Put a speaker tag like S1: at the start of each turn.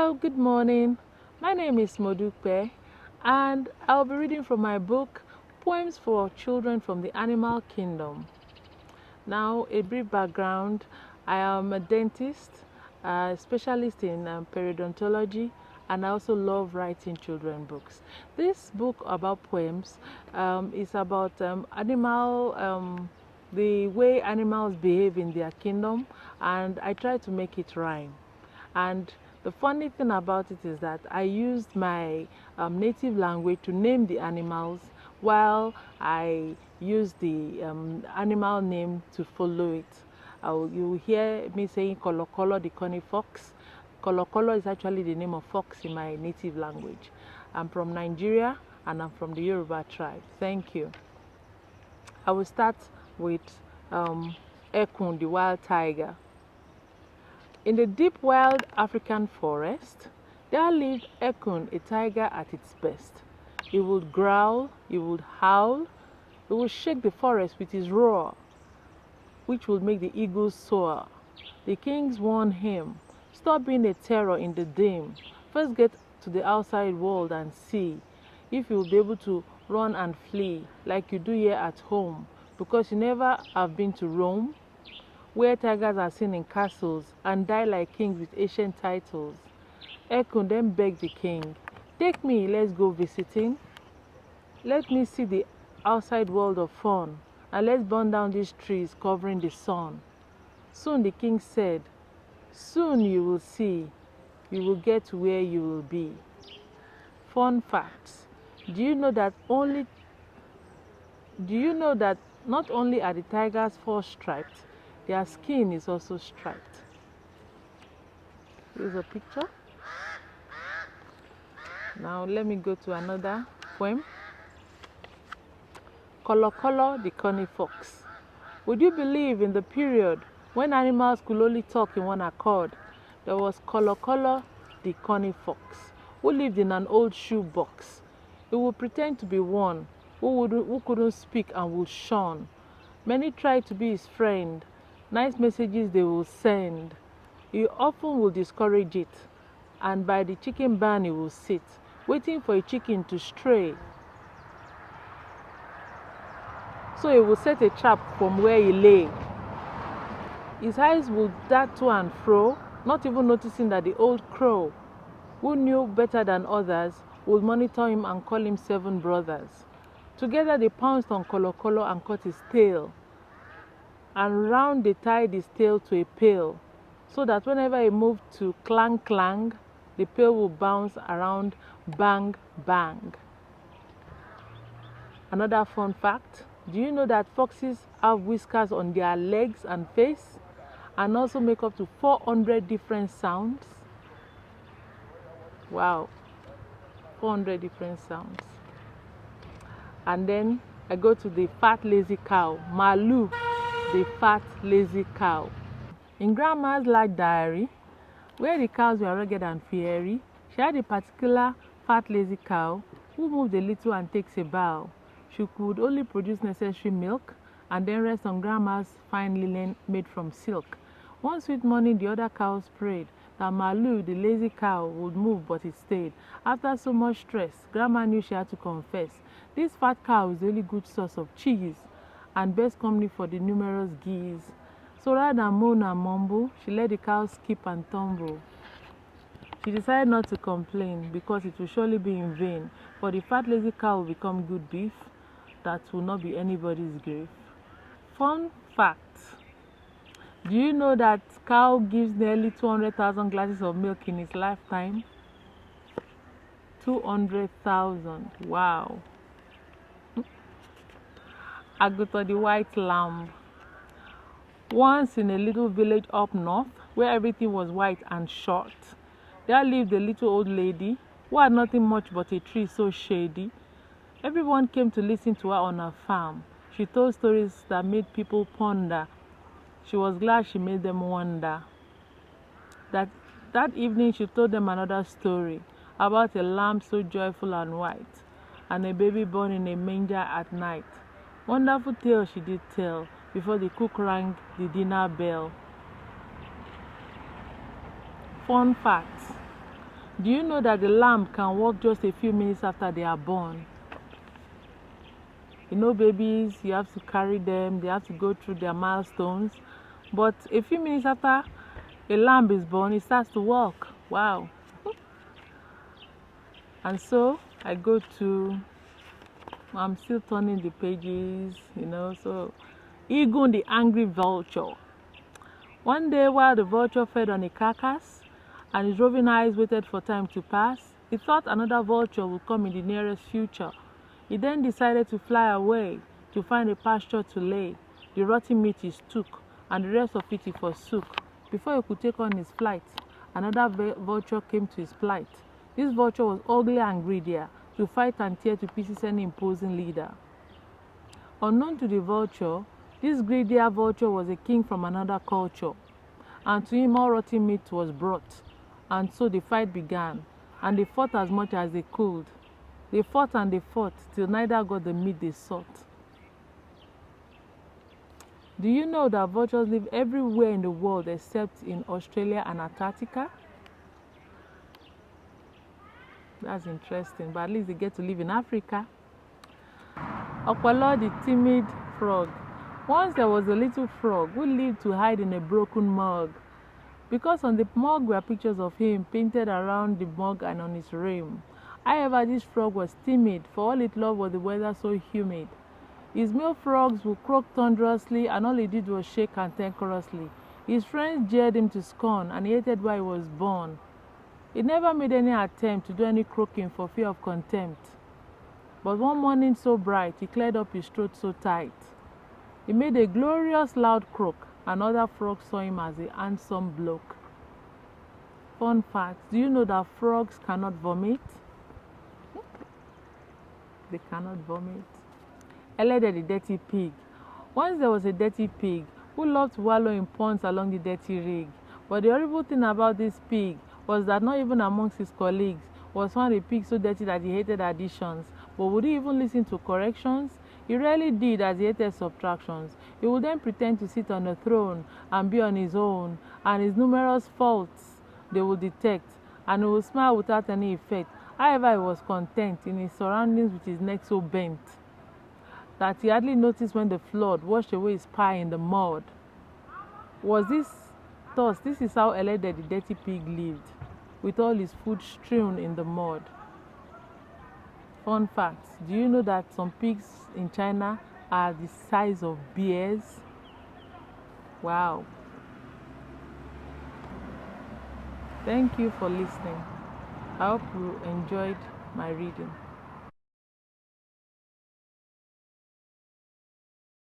S1: Hello, good morning. My name is Modupe, and I'll be reading from my book, Poems for Children from the Animal Kingdom. Now, a brief background. I am a dentist, a specialist in periodontology, and I also love writing children's books. This book about poems is about the way animals behave in their kingdom, and I try to make it rhyme. And the funny thing about it is that I used my native language to name the animals while I used the animal name to follow it. You will hear me saying Kolo Kolo the Connie Fox. Kolo Kolo is actually the name of fox in my native language. I'm from Nigeria and I'm from the Yoruba tribe. Thank you. I will start with Ekun, the wild tiger. In the deep wild African forest, there lived Ekun, a tiger at its best. He would growl, he would howl, he would shake the forest with his roar, which would make the eagles soar. The kings warned him, stop being a terror in the dim. First get to the outside world and see if you will be able to run and flee like you do here at home, because you never have been to Rome, where tigers are seen in castles and die like kings with ancient titles. Ekun then begged the king, take me, let's go visiting. Let me see the outside world of fun, and let's burn down these trees covering the sun. Soon the king said, soon you will see, you will get to where you will be. Fun facts. Do you know that not only are the tigers four striped, their skin is also striped. Here's a picture. Now let me go to another poem. Kolo Kolo the Connie Fox. Would you believe in the period when animals could only talk in one accord? There was Kolo Kolo the Connie Fox, who lived in an old shoe box. He would pretend to be one who couldn't speak and would shun. Many tried to be his friend. Nice messages they will send. He often will discourage it, and by the chicken barn he will sit, waiting for a chicken to stray. So he will set a trap from where he lay. His eyes would dart to and fro, not even noticing that the old crow, who knew better than others, would monitor him and call him seven brothers. Together they pounced on Kolo Kolo and cut his tail, and round they tied his tail to a pail, so that whenever he moved to clang clang, the pail would bounce around bang bang. Another fun fact, do you know that foxes have whiskers on their legs and face, and also make up to 400 different sounds? Wow, 400 different sounds. And then I go to the fat lazy cow, Malu, the fat lazy cow. In Grandma's large diary, where the cows were rugged and fiery, she had a particular fat lazy cow who moved a little and takes a bow. She could only produce necessary milk and then rest on Grandma's fine linen made from silk. One sweet morning, the other cows prayed that Malu, the lazy cow, would move, but it stayed. After so much stress, Grandma knew she had to confess. This fat cow is the only good source of cheese and best company for the numerous geese. So rather than moan and mumble, she let the cows skip and tumble. She decided not to complain because it will surely be in vain, for the fat lazy cow will become good beef that will not be anybody's grief. Fun fact. Do you know that cow gives nearly 200,000 glasses of milk in its lifetime? 200,000. Wow. Aguto the white lamb. Once in a little village up north, where everything was white and short, there lived a little old lady who had nothing much but a tree so shady. Everyone came to listen to her on her farm. She told stories that made people ponder. She was glad she made them wonder. That evening she told them another story about a lamb so joyful and white, and a baby born in a manger at night. Wonderful tale she did tell before the cook rang the dinner bell. Fun fact. Do you know that the lamb can walk just a few minutes after they are born? You know, babies, you have to carry them, they have to go through their milestones. But a few minutes after a lamb is born, it starts to walk. Wow. And so I go to, I'm still turning the pages, you know. So Egun the Angry Vulture. One day while the vulture fed on a carcass and his roving eyes waited for time to pass, he thought another vulture would come in the nearest future. He then decided to fly away to find a pasture to lay. The rotten meat he took, and the rest of it he forsook. Before he could take on his flight, another vulture came to his plight. This vulture was ugly and greedier, to fight and tear to pieces any imposing leader. Unknown to the vulture, this greedier vulture was a king from another culture, and to him all rotten meat was brought. And so the fight began, and they fought as much as they could. They fought and they fought till neither got the meat they sought. Do you know that vultures live everywhere in the world except in Australia and Antarctica? That's interesting, but at least they get to live in Africa. Opolo the timid frog. Once there was a little frog who lived to hide in a broken mug. Because on the mug were pictures of him painted around the mug and on its rim. However, this frog was timid, for all it loved was the weather so humid. His male frogs would croak thunderously, and all he did was shake cantankerously. His friends jeered him to scorn, and he hated why he was born. He never made any attempt to do any croaking for fear of contempt. But one morning so bright, he cleared up his throat so tight. He made a glorious loud croak, and other frogs saw him as a handsome bloke. Fun fact, do you know that frogs cannot vomit? They cannot vomit. Elede the dirty pig. Once there was a dirty pig who loved to wallow in ponds along the dirty rig. But the horrible thing about this pig was that not even amongst his colleagues was found a pig so dirty that he hated additions. But would he even listen to corrections? He rarely did, as he hated subtractions. He would then pretend to sit on a throne and be on his own, and his numerous faults they would detect, and he would smile without any effect. However, he was content in his surroundings with his neck so bent that he hardly noticed when the flood washed away his pie in the mud. This is how Elede the dirty pig lived, with all his food strewn in the mud. Fun fact, do you know that some pigs in China are the size of bears? Wow. Thank you for listening. I hope you enjoyed my reading.